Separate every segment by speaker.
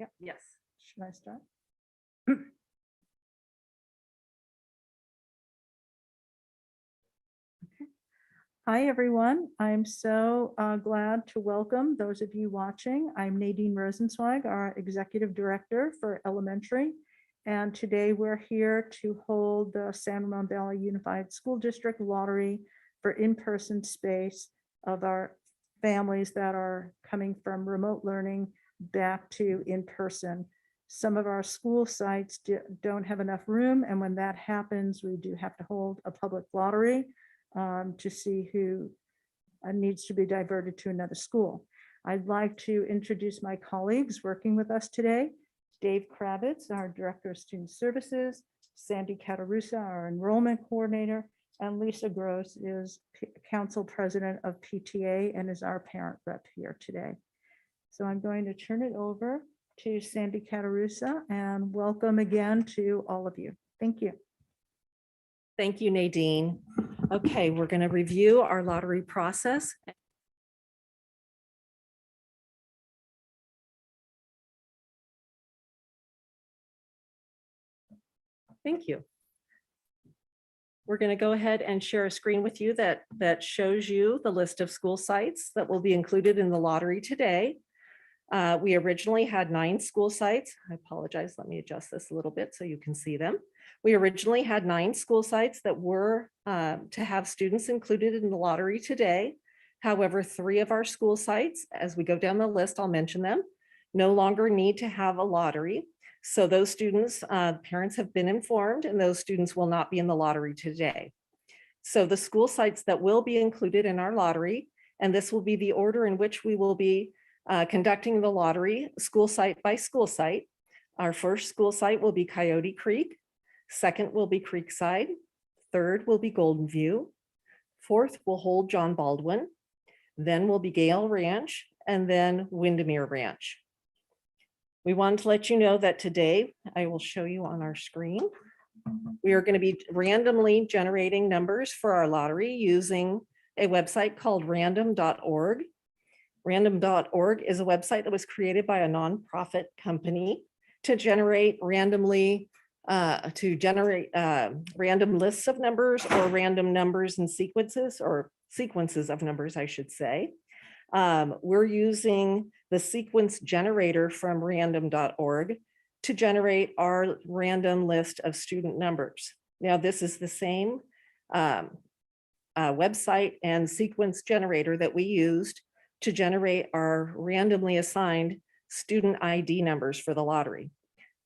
Speaker 1: Yep.
Speaker 2: Yes.
Speaker 1: Should I start? Okay. Hi, everyone. I'm so glad to welcome those of you watching. I'm Nadine Rosenzweig, our Executive Director for Elementary. And today we're here to hold the San Ramon Valley Unified School District Lottery for in-person space of our families that are coming from remote learning back to in-person. Some of our school sites don't have enough room, and when that happens, we do have to hold a public lottery to see who needs to be diverted to another school. I'd like to introduce my colleagues working with us today. Dave Kravitz, our Director of Student Services, Sandy Catarusa, our Enrollment Coordinator, and Lisa Gross is Council President of PTA and is our parent rep here today. So I'm going to turn it over to Sandy Catarusa, and welcome again to all of you. Thank you.
Speaker 2: Thank you, Nadine. Okay, we're going to review our lottery process. Thank you. We're going to go ahead and share a screen with you that shows you the list of school sites that will be included in the lottery today. We originally had 9 school sites. I apologize. Let me adjust this a little bit so you can see them. We originally had 9 school sites that were to have students included in the lottery today. However, 3 of our school sites, as we go down the list, I'll mention them, no longer need to have a lottery. So those students, parents have been informed, and those students will not be in the lottery today. So the school sites that will be included in our lottery, and this will be the order in which we will be conducting the lottery, school site by school site. Our first school site will be Coyote Creek. Second will be Creekside. Third will be Golden View. Fourth will hold John Baldwin. Then will be Gale Ranch, and then Windermere Ranch. We wanted to let you know that today, I will show you on our screen, we are going to be randomly generating numbers for our lottery using a website called random.org. Random.org is a website that was created by a nonprofit company to generate random lists of numbers, or random numbers and sequences, or sequences of numbers, I should say. We're using the sequence generator from random.org to generate our random list of student numbers. Now, this is the same website and sequence generator that we used to generate our randomly assigned student ID numbers for the lottery.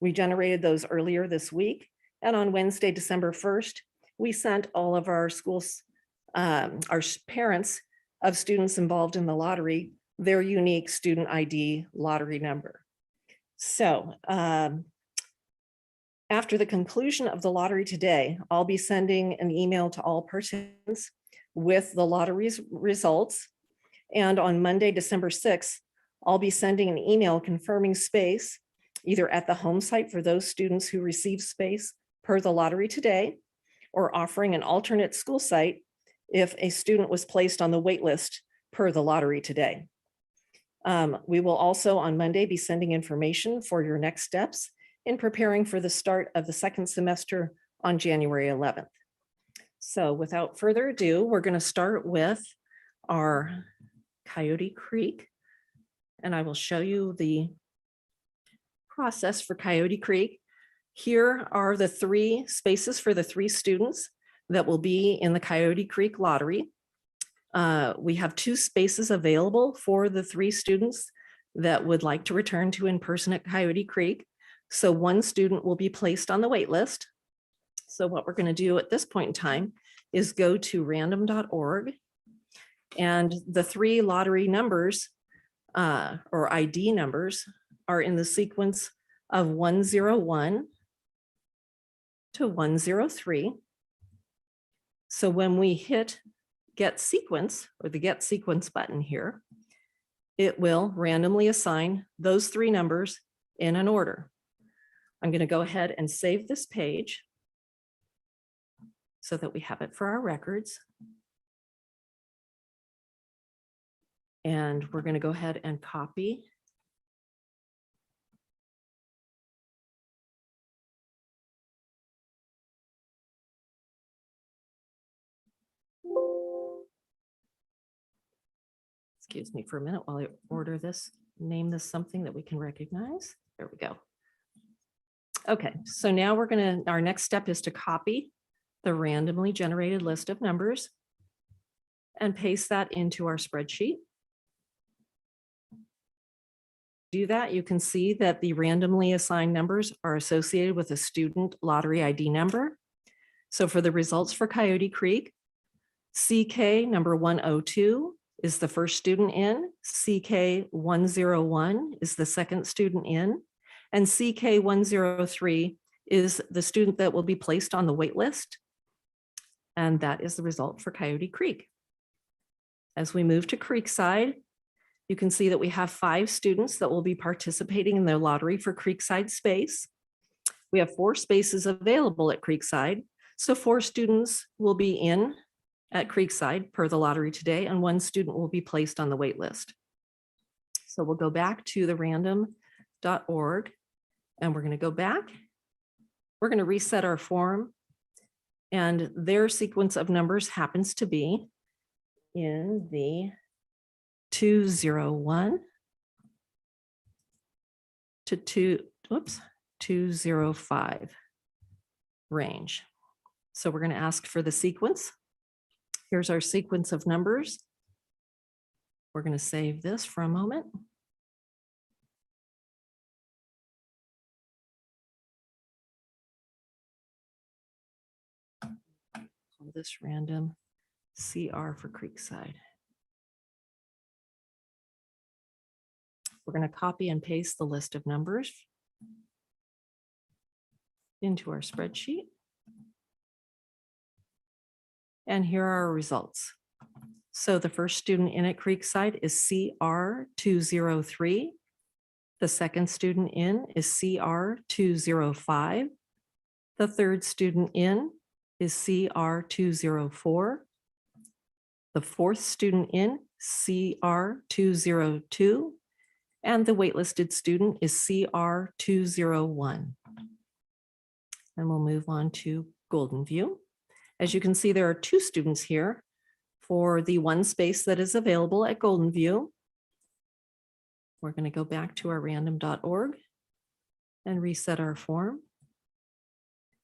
Speaker 2: We generated those earlier this week, and on Wednesday, December 1st, we sent all of our schools, our parents of students involved in the lottery, their unique student ID lottery number. So after the conclusion of the lottery today, I'll be sending an email to all participants with the lottery's results. And on Monday, December 6th, I'll be sending an email confirming space, either at the home site for those students who receive space per the lottery today, or offering an alternate school site if a student was placed on the wait list per the lottery today. We will also on Monday be sending information for your next steps in preparing for the start of the second semester on January 11th. So without further ado, we're going to start with our Coyote Creek, and I will show you the process for Coyote Creek. Here are the 3 spaces for the 3 students that will be in the Coyote Creek lottery. We have 2 spaces available for the 3 students that would like to return to in-person at Coyote Creek. So 1 student will be placed on the wait list. So what we're going to do at this point in time is go to random.org, and the 3 lottery numbers or ID numbers are in the sequence of 101 to 103. So when we hit get sequence, or the get sequence button here, it will randomly assign those 3 numbers in an order. I'm going to go ahead and save this page so that we have it for our records. And we're going to go ahead and copy Excuse me for a minute while I order this, name this something that we can recognize. There we go. Okay, so now our next step is to copy the randomly generated list of numbers and paste that into our spreadsheet. Do that, you can see that the randomly assigned numbers are associated with a student lottery ID number. So for the results for Coyote Creek, CK number 102 is the first student in, CK 101 is the second student in, and CK 103 is the student that will be placed on the wait list. And that is the result for Coyote Creek. As we move to Creekside, you can see that we have 5 students that will be participating in the lottery for Creekside space. We have 4 spaces available at Creekside. So 4 students will be in at Creekside per the lottery today, and 1 student will be placed on the wait list. So we'll go back to the random.org and we're going to go back. We're going to reset our form, and their sequence of numbers happens to be in the 201 to 205 range. So we're going to ask for the sequence. Here's our sequence of numbers. We're going to save this for a moment. Call this random CR for Creekside. We're going to copy and paste the list of numbers into our spreadsheet. And here are our results. So the first student in at Creekside is CR 203. The second student in is CR 205. The third student in is CR 204. The fourth student in, CR 202. And the waitlisted student is CR 201. And we'll move on to Golden View. As you can see, there are 2 students here for the 1 space that is available at Golden View. We're going to go back to our random.org and reset our form.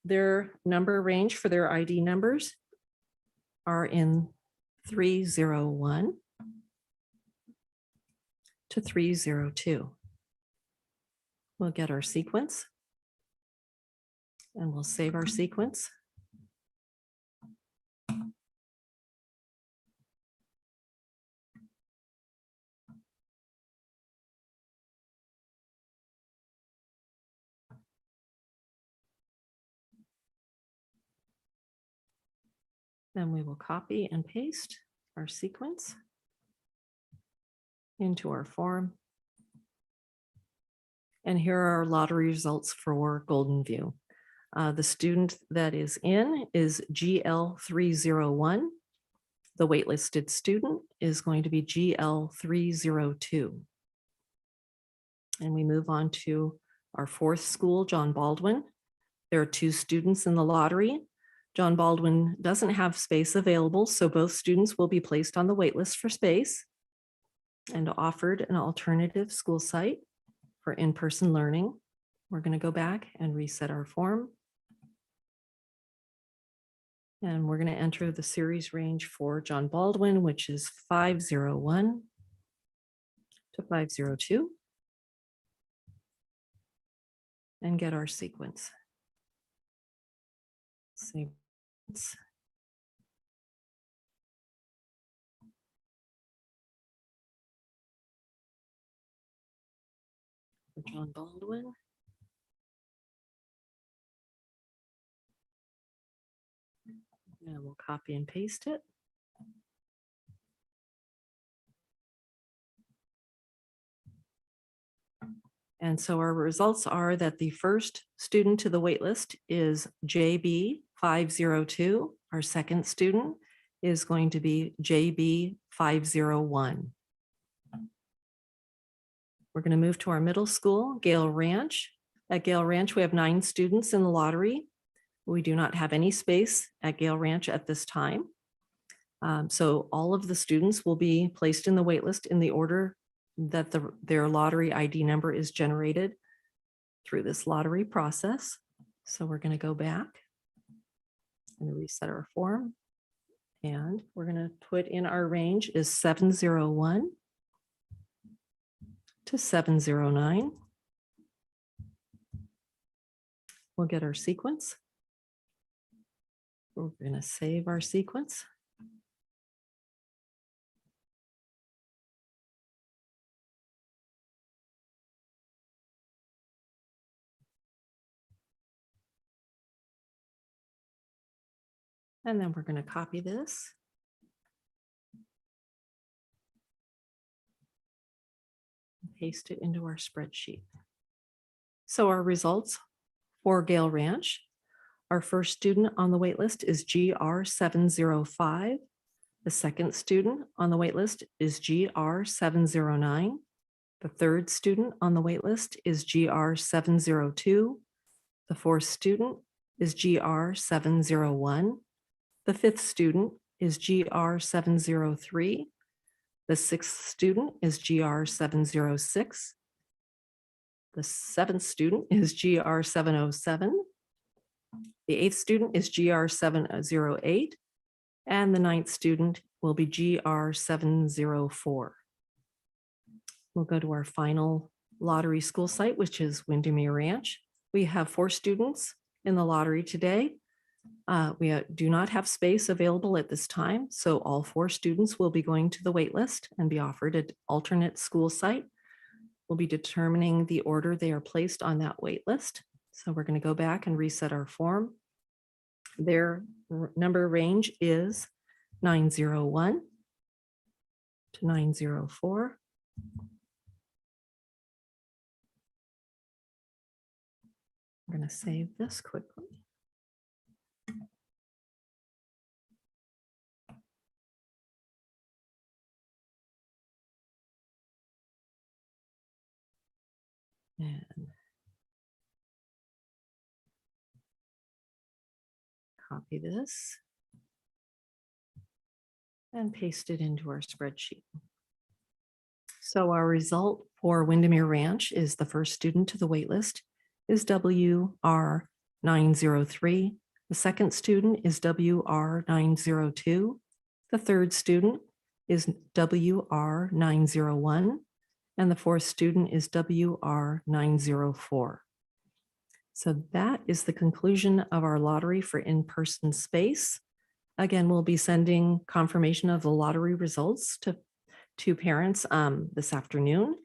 Speaker 2: Their number range for their ID numbers are in 301 to 302. We'll get our sequence and we'll save our sequence. Then we will copy and paste our sequence into our form. And here are our lottery results for Golden View. The student that is in is GL301. The waitlisted student is going to be GL302. And we move on to our 4th school, John Baldwin. There are 2 students in the lottery. John Baldwin doesn't have space available, so both students will be placed on the wait list for space and offered an alternative school site for in-person learning. We're going to go back and reset our form. And we're going to enter the series range for John Baldwin, which is 501 to 502. And get our sequence. Save. For John Baldwin. And we'll copy and paste it. And so our results are that the first student to the waitlist is JB 502. Our second student is going to be JB 501. We're going to move to our middle school, Gale Ranch. At Gale Ranch, we have 9 students in the lottery. We do not have any space at Gale Ranch at this time. So all of the students will be placed in the wait list in the order that their lottery ID number is generated through this lottery process. So we're going to go back and reset our form. And we're going to put in our range is 701 to 709. We'll get our sequence. We're going to save our sequence. And then we're going to copy this. And paste it into our spreadsheet. So our results for Gale Ranch, our first student on the wait list is GR 705. The second student on the wait list is GR 709. The third student on the wait list is GR 702. The fourth student is GR 701. The fifth student is GR 703. The sixth student is GR 706. The seventh student is GR 707. The eighth student is GR 708. And the ninth student will be GR 704. We'll go to our final lottery school site, which is Windermere Ranch. We have 4 students in the lottery today. We do not have space available at this time, so all 4 students will be going to the wait list and be offered an alternate school site. We'll be determining the order they are placed on that wait list. So we're going to go back and reset our form. Their number range is 901 to 904. I'm going to save this quickly. And copy this and paste it into our spreadsheet. So our result for Windermere Ranch is the first student to the wait list is WR 903. The second student is WR 902. The third student is WR 901. And the fourth student is WR 904. So that is the conclusion of our lottery for in-person space. Again, we'll be sending confirmation of the lottery results to parents this afternoon.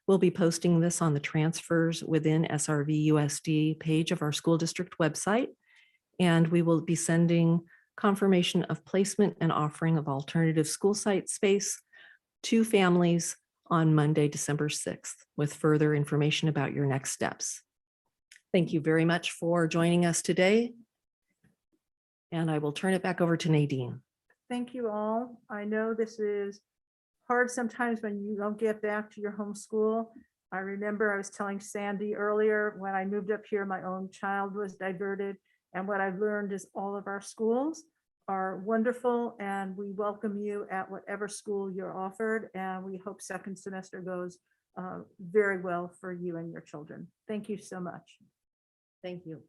Speaker 2: We'll be posting this on the transfers within SRVUSD page of our school district website. And we will be sending confirmation of placement and offering of alternative school site space to families on Monday, December 6th, with further information about your next steps. Thank you very much for joining us today. And I will turn it back over to Nadine.
Speaker 1: Thank you all. I know this is hard sometimes when you don't get back to your home school. I remember I was telling Sandy earlier, when I moved up here, my own child was diverted. And what I've learned is all of our schools are wonderful, and we welcome you at whatever school you're offered. And we hope second semester goes very well for you and your children. Thank you so much.
Speaker 2: Thank you.